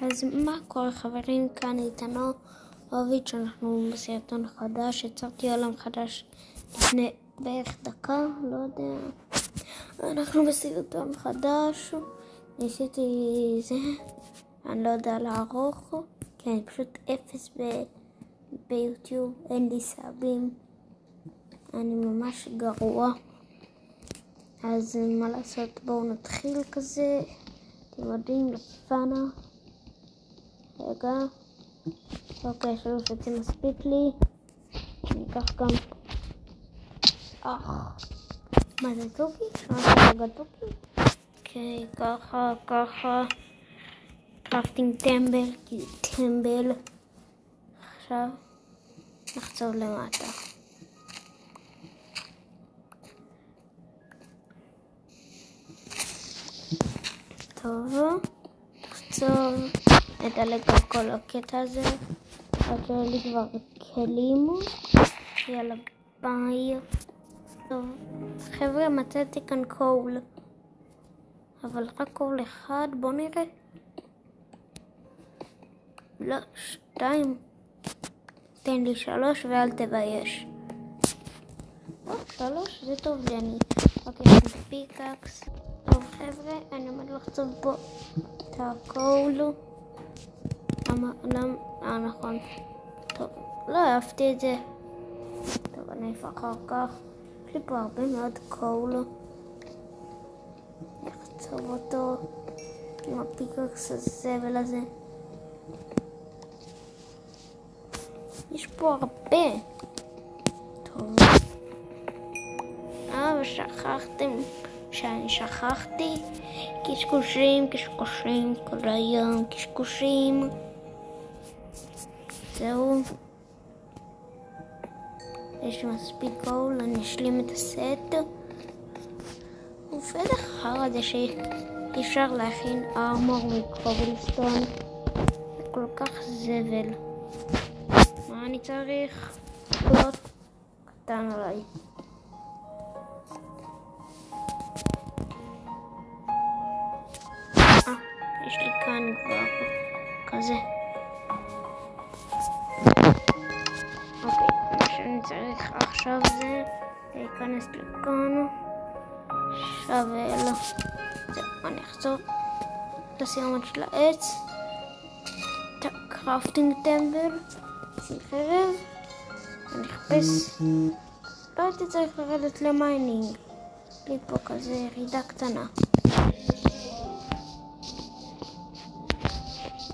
אז מה קורה חברים, כאן איתנו אוביץ', אנחנו בסרטון חדש, יצרתי עולם חדש לפני בערך דקה, לא יודע, אנחנו בסרטון חדש, ניסיתי זה, אני לא יודע לערוך, כן, פשוט אפס ביוטיוב, אין לי סאבים, אני ממש גרוע, אז מה לעשות, בואו נתחיל כזה, אתם יודעים, לפנה. רגע, אוקיי, 3 עצים מספיק לי, אני אקח גם, מה זה טוקי? שמעתי רגע טוקי? אוקיי, ככה, קרפטינג טמבל, כי זה טמבל, עכשיו נחצוב למטה. טוב, נחצוב, נדלג על כל הקטע הזה, עד שיהיה לי כבר כלים, יאללה ביי. טוב, חבר'ה, מצאתי כאן קול, אבל רק קול אחד, בואו נראה. לא, 2. תן לי 3 ואל תבייש. 3 זה טוב לי, אני אוקיי, פיקאקס. טוב חבר'ה, אני עומד לחצוב פה את הקול. נכון. טוב, לא אהבתי את זה. טוב, אני אפתח אחר כך. יש לי פה הרבה מאוד קול. נחצוב אותו עם הפיקאקס הזבל הזה. יש פה הרבה. טוב. ושכחתם שאני שכחתי. קשקושים כל היום, קשקושים. זהו. יש מספיק קול, אני אשלים את הסט. ובטח חרא זה שאי אפשר להכין ארמור מקובלסטון. זה כל כך זבל. מה אני צריך? פלוט קטן עליי. יש לי כאן כבר כזה. אוקיי, מה שאני צריך עכשיו זה להיכנס לכאן. שווה לו. זהו, אני אחזור לסיומת של העץ. את הקרפטינג טמבל. שים חרב. אני אחפש. לא הייתי צריך לרדת למיינינג. לי פה כזה ירידה קטנה.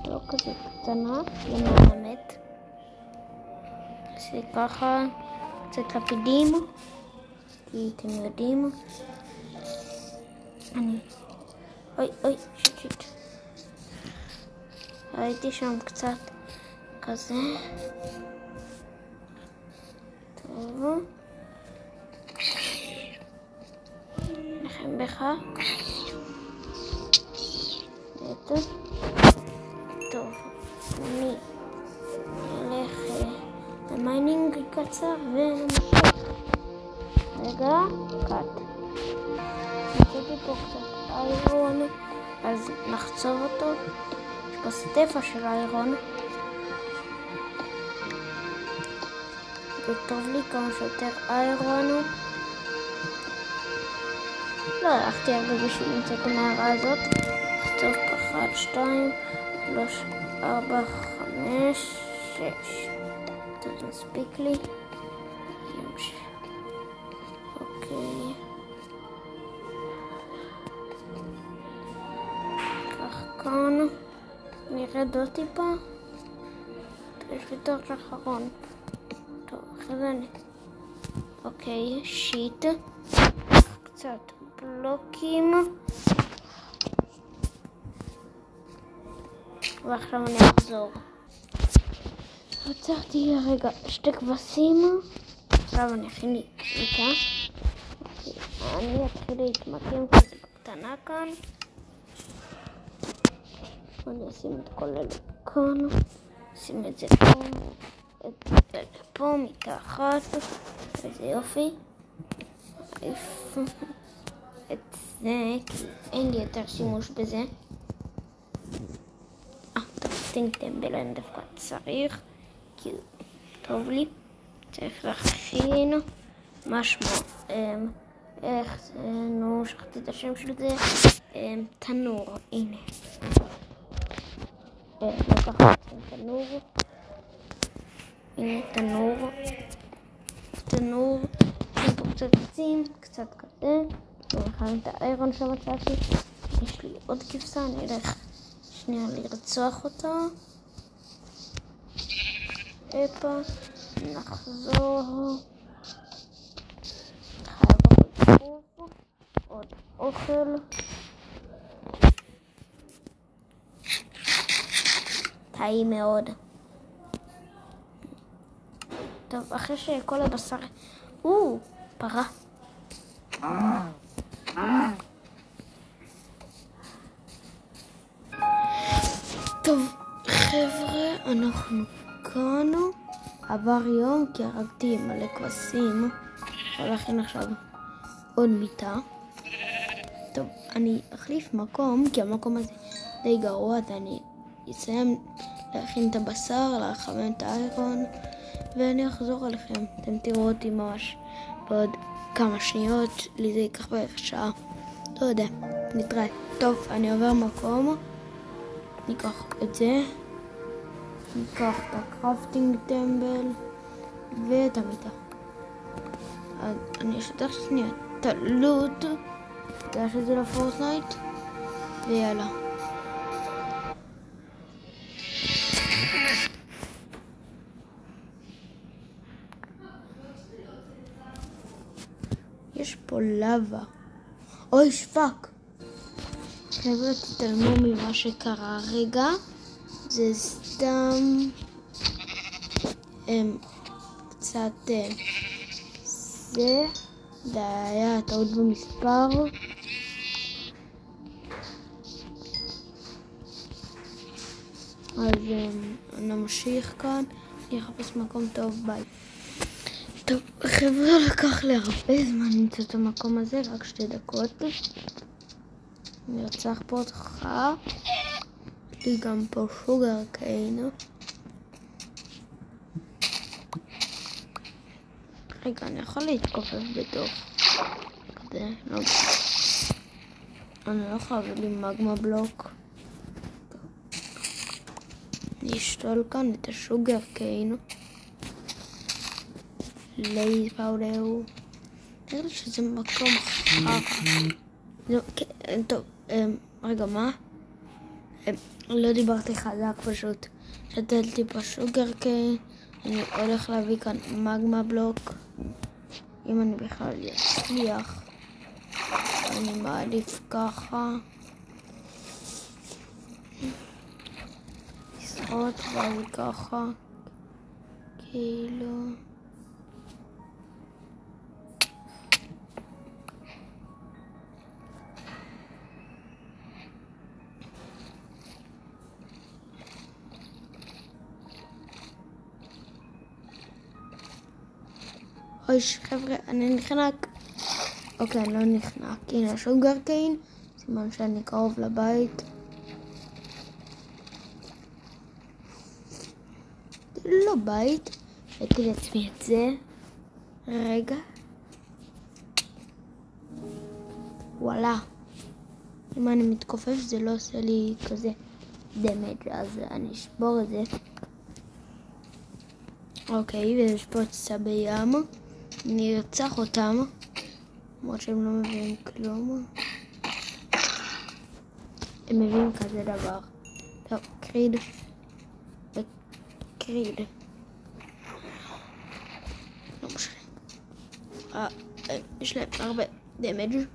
לא כזה קטנה, למען האמת. עשיתי ככה, קצת לפידים, כי אתם יודעים. אוי, שיט. הייתי שם קצת כזה. טוב. נחם בך. טוב, אני אלך למיינינג קצר ולמשך. רגע, קאט. נצאתי פה קצת איירון, אז נחצוב אותו. יש פה סטפה של איירון. זה טוב לי כמה שיותר איירון. לא הלכתי הרבה בשביל למצוא את המערה הזאת. נחצוב פה 1, 2, 3, 4, 5, 6. טוב, זה מספיק לי. אוקיי. כך כאן. נרד עוד טיפה. טוב, יש לי תורש אחרון. טוב, אחרי אוקיי, שיט. קצת בלוקים. ועכשיו אני אחזור. עצרתי רגע 2 כבשים. עכשיו אני אכין לי איתה. אני אתחיל להתמקם כזה בקטנה כאן. אני אשים את כל אלה כאן. אשים את זה פה. את זה פה מתחת. איזה יופי. את זה, כי אין לי יותר שימוש בזה. קראפטינג טמבל אני דווקא צריך, כי טוב לי. צריך להכין משמו, איך זה, נו, שכחתי את השם של זה, תנור, הנה. לקחת תנור, הנה תנור, יש פה קצת עצים, קצת כזה, ומכן את האיירון שמצאתי, יש לי עוד כבשה, אני אלך שנייה לרצוח אותה, איפה, נחזור, חייב עוד אוכל, טעים מאוד. טוב, אחרי שכל הבשר... פרה. טוב, חבר'ה, אנחנו כאן. עבר יום כי הרגתי מלא כבשים. אפשר להכין עכשיו עוד מיטה. טוב, אני אחליף מקום, כי המקום הזה די גרוע, אז אני אסיים להכין את הבשר, להכוון את האיירון, ואני אחזור עליכם. אתם תראו אותי ממש בעוד כמה שניות, לי זה ייקח בערך שעה. לא יודע, נתראה. טוב, אני עובר מקום, ניקח את זה, ניקח את הקראפטינג טמבל ואת המיטה. אז אני אשתך שנייה את הלוט, גש את זה לפורטנייט, ויאללה. יש פה לבה. אוי, שפק. חבר'ה, תתעלמו ממה שקרה רגע. זה סתם קצת זה היה טעות במספר. אז נמשיך כאן. אני אחפש מקום טוב, ביי. טוב, חבר'ה, לקח לי הרבה זמן למצוא את המקום הזה, רק 2 דקות. אני ארצח פה אותך. יש לי גם פה שוגר קיין. רגע, אני יכול להתכופף בתוך כזה, לא. אני לא חייב לי מגמה בלוק. אני אשתול כאן את השוגר קיין. לייז פאודר. נראה לי שזה מקום חרא. טוב, רגע, מה? לא דיברתי חזק פשוט. שתלתי פה שוגר קיין. אני הולך להביא כאן מגמה בלוק. אם אני בכלל אצליח. אני מעדיף ככה. לשחות ואז ככה. כאילו... אוי, חבר'ה, אני נחנק. אוקיי, אני לא נחנק. הנה השוגר קיין, סימן שאני קרוב לבית. לא בית, הייתי לעצמי את זה. רגע. וואלה. אם אני מתכופף זה לא עושה לי כזה דמג', אז אני אשבור את זה. אוקיי, ויש פה צבי ים. אני ארצח אותם, למרות שהם לא מביאים כלום. הם מביאים כזה דבר. טוב, קריד. קריד. לא משנה. יש להם הרבה דמג'.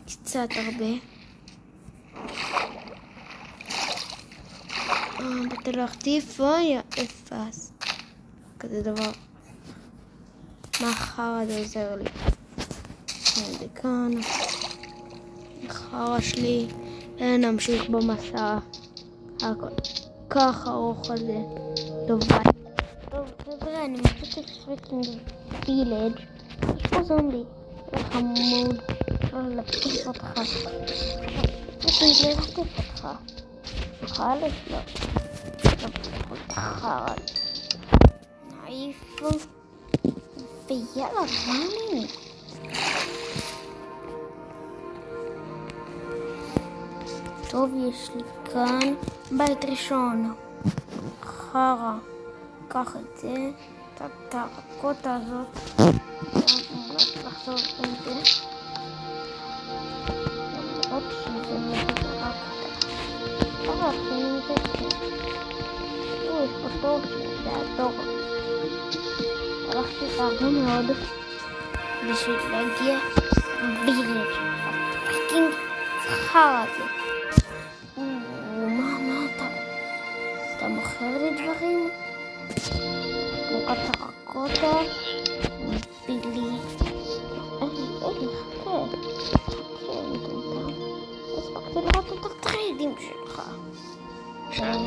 קצת הרבה. בטל להחטיף, אוי, אפס. כזה דבר. מה חרא זה עוזר לי? זה כאן. חרא שלי. נמשיך במסע. הכל כך ארוך הזה. טוב, ביי. טוב, חבר'ה, אני מצאתי את פריקינג וילג'. יש פה זומבי. זה חמוד. אפשר להפקיף אותך. פריקינג להפקיף אותך. חלק לא. חרא. נעיף. ויאללה, רני. טוב, יש לי כאן בית ראשון. חרא. קח את זה. את הטרקוטה הזאת. אולי לחזור עם זה. למרות שזה מטורק. חרא, אני מתקן. יש פה טוב שזה הדור. הלכתי הרבה מאוד בשביל להגיע וילג' הפריקינג חרא הזה. מה אתה מוכר לי דברים? כמו הטרקוטה בילי. חכה מטומטם. הספקתי לראות את הטריידים שלך. חרא.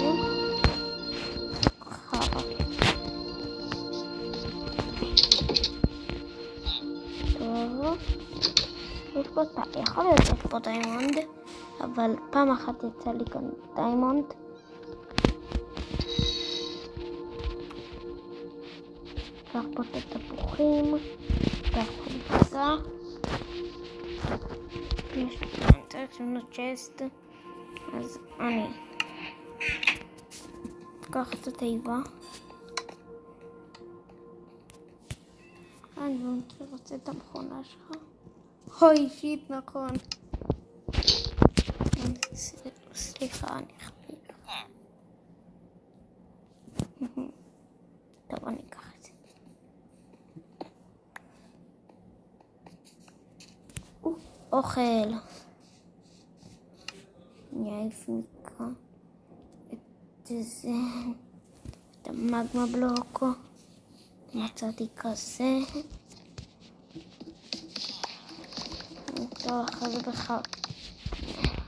יש פה יכול להיות פה דיימונד, אבל פעם אחת יצא לי כאן דיימונד. קח פה את התפוחים, קח פה בצע. יש לי כאן צריך לבנות צ'סט, אז אני קח את התיבה. אני באמת רוצה את המכונה שלך. אוי, שיט, נכון. סליחה, אני אחביר. טוב, אני אקח את זה. אוכל. אני אעיף מכאן את זה. את המגמה בלוקו. מצאתי כזה. טוב, אחרי זה בחר.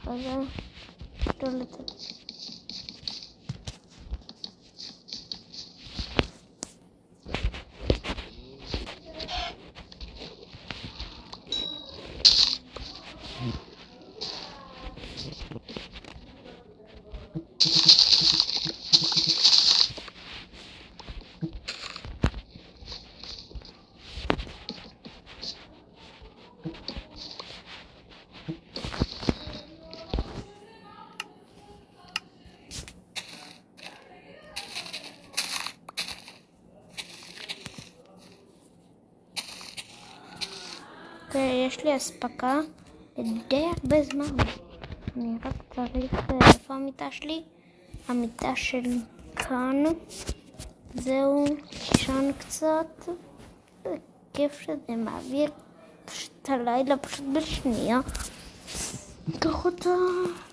אחרי זה תולת את זה. יש לי אספקה די הרבה זמן. אני רק צריך... איפה המיטה שלי? המיטה שלי כאן. זהו, תישן קצת. כיף שזה מעביר פשוט הלילה פשוט בשנייה. קח אותה.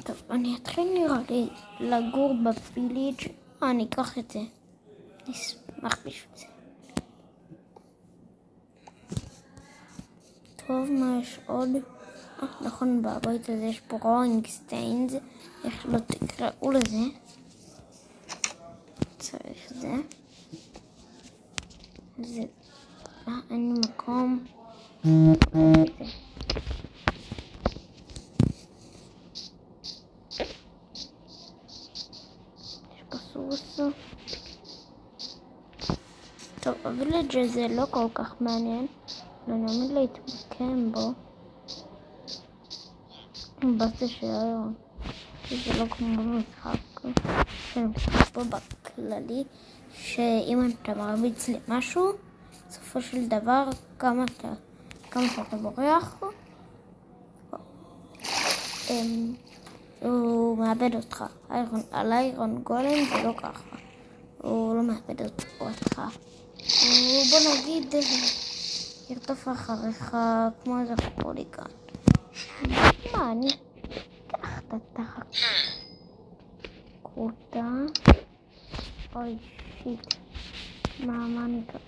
טוב, אני אתחיל נראה לי לגור בוויליג'. אני אקח את זה. נשמח בשביל זה. טוב, מה יש עוד? נכון, בבית הזה יש פה רולינג סטיינס, איך לא תקראו לזה. צריך זה. זה... אין לי מקום. יש פה סוס. טוב, הוויליג' הזה לא כל כך מעניין. אני עומד להתמקם בו. בזה שהיום זה לא כמו במשחק שאני משחק פה בכללי, שאם אתה מרביץ למשהו, בסופו של דבר כמה שאתה בורח הוא מאבד אותך. על איירון גולם זה לא ככה, הוא לא מאבד אותך. בוא נגיד ירדוף אחריך כמו איזה פוליגן. מה, אני אקח את התחקותה. אוי, שיט. מה אני אקח?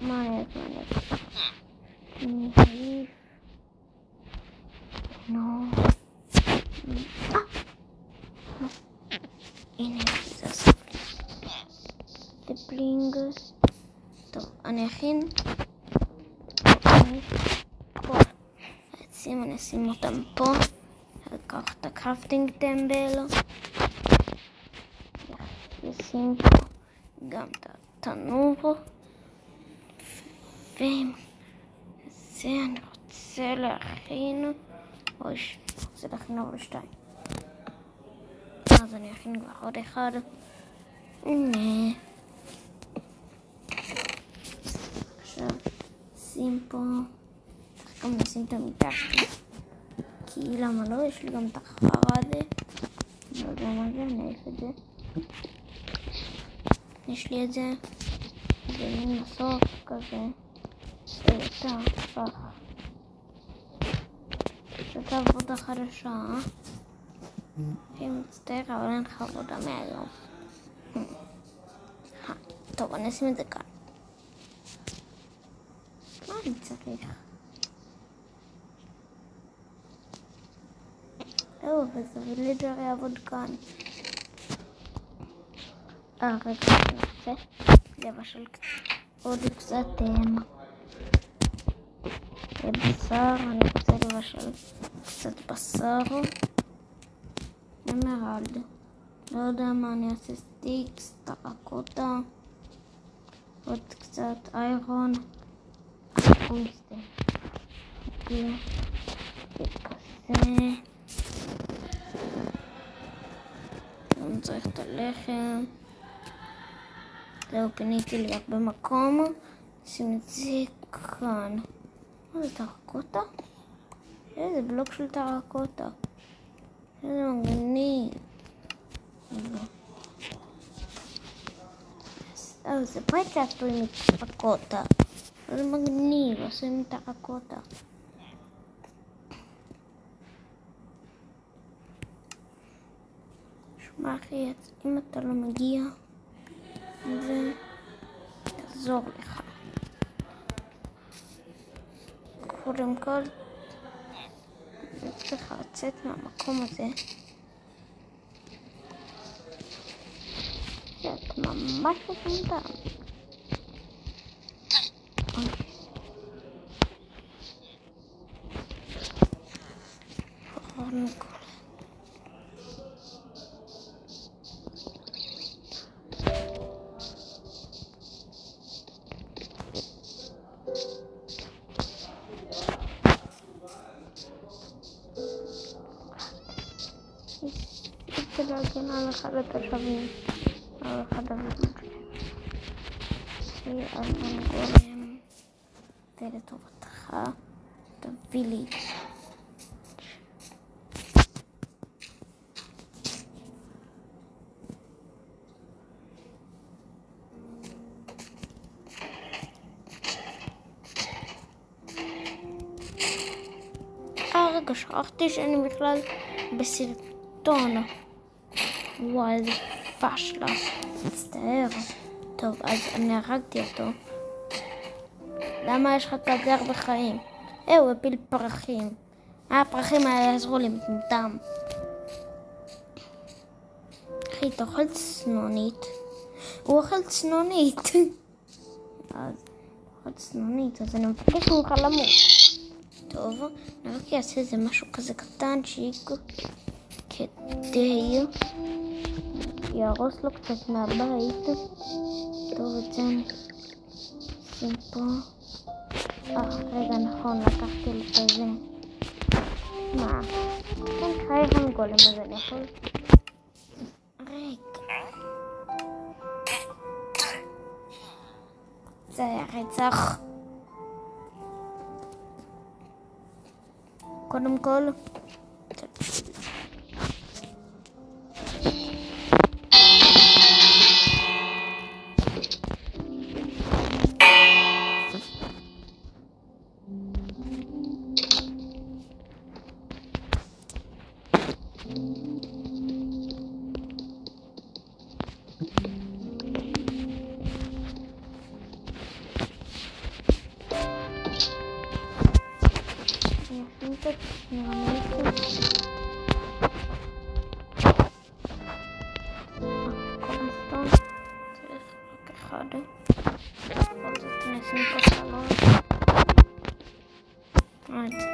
אני אעיף. נו. הנה, זה עושה לי. זה בלינג. טוב, אני אכין. אני אשים אותם פה. אקח את הקרפטינג טמבל. נשים פה גם את התנור. ועם זה אני רוצה להכין, אני רוצה להכין עוד 2. אז אני אכין כבר עוד אחד. הנה. עכשיו שים פה, צריך גם לשים את המיטה שלי. כי למה לא? יש לי גם את החרא הזה. לא יודע מה זה, אני אעיף את זה. יש לי את זה. זה מין מסוף כזה. זאת עבודה חדשה, אני מצטער, אבל אין לך עבודה מהיום. טוב, אני אשים את זה כאן. מה אני צריך? וזה ולידר יעבוד כאן. רגע, אני רוצה לבשל עוד קצת בשר. אני רוצה לבשל קצת בשר. אמרלד. לא יודע מה, אני אעשה סטיקס, טרקוטה, עוד קצת איירון, טונגסטן. וכזה. אני צריך את הלחם. זהו, פיניתי לי הרבה מקום. שים את זה כאן. מה זה טרקוטה? איזה בלוק של טרקוטה. איזה מגניב. זה בית שעשוי מטרקוטה. זה מגניב, עשוי מטרקוטה. שמע אחי, אם אתה לא מגיע, זה יעזור לך. קודם כל, צריך לצאת מהמקום הזה. את ממש מטומטם. קודם כל. להגן על אחד התושבים, על אחד הבידוד שלי, אז אני גורם ולטובתך תביא לי. רגע, שכחתי שאני בכלל בסרטון. וואי, איזה פשלה. מצטער. טוב, אז אני הרגתי אותו. למה יש לך כזה הרבה חיים? הוא הפיל פרחים. הפרחים האלה יעזרו לי מטומטם. אחי, אתה אוכל צנונית. הוא אוכל צנונית. אז אוכל צנונית, אז אני מבקש ממך למות. טוב, אני רק אעשה איזה משהו כזה קטנצ'יק כדי יהרוס לו קצת מהבית. טוב, את זה אני אשים פה. רגע, נכון, לקחתי לי כזה. מה? כן, חייב עם גולם הזה, אני יכול? רגע. זה היה רצח. קודם כל,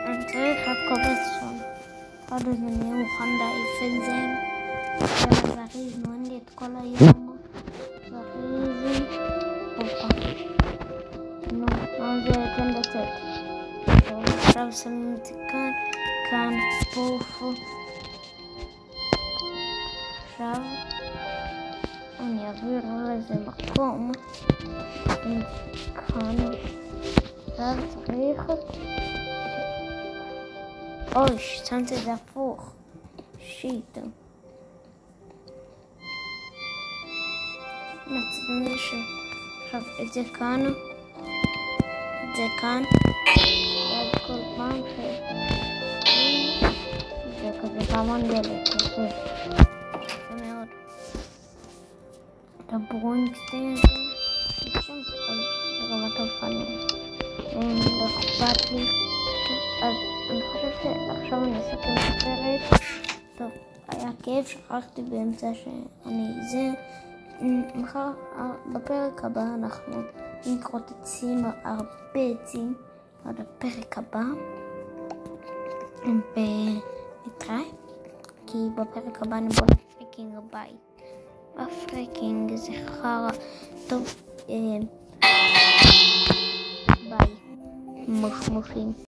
אני צריך לקובץ שם. עד אז אני אהיה מוכן להעיף את זה. ולזריז, נו, אין לי את כל היום. עכשיו שמים את זה כאן, כאן, פוף. עכשיו אני אעביר לאיזה מקום, כאן, עכשיו צריך, אוי, שמת את זה הפוך, שיט. נצמיד עכשיו את זה כאן, את זה כאן, ואז כל פעם זה כזה פעמון דלת, כזה יפה מאוד. את הברונקסטיין שם ברמת האופנים, לא אכפת לי. אז אני חושב שעכשיו אני אסכם את הפרק. טוב, היה כיף, שכחתי באמצע שאני זה. מחר בפרק הבא אנחנו נכרות עצים, הרבה עצים, עד הפרק הבא, ונתראה, כי בפרק הבא אני בונה פריקינג הבית. הפריקינג זה חרא. טוב, ביי, מושמושים.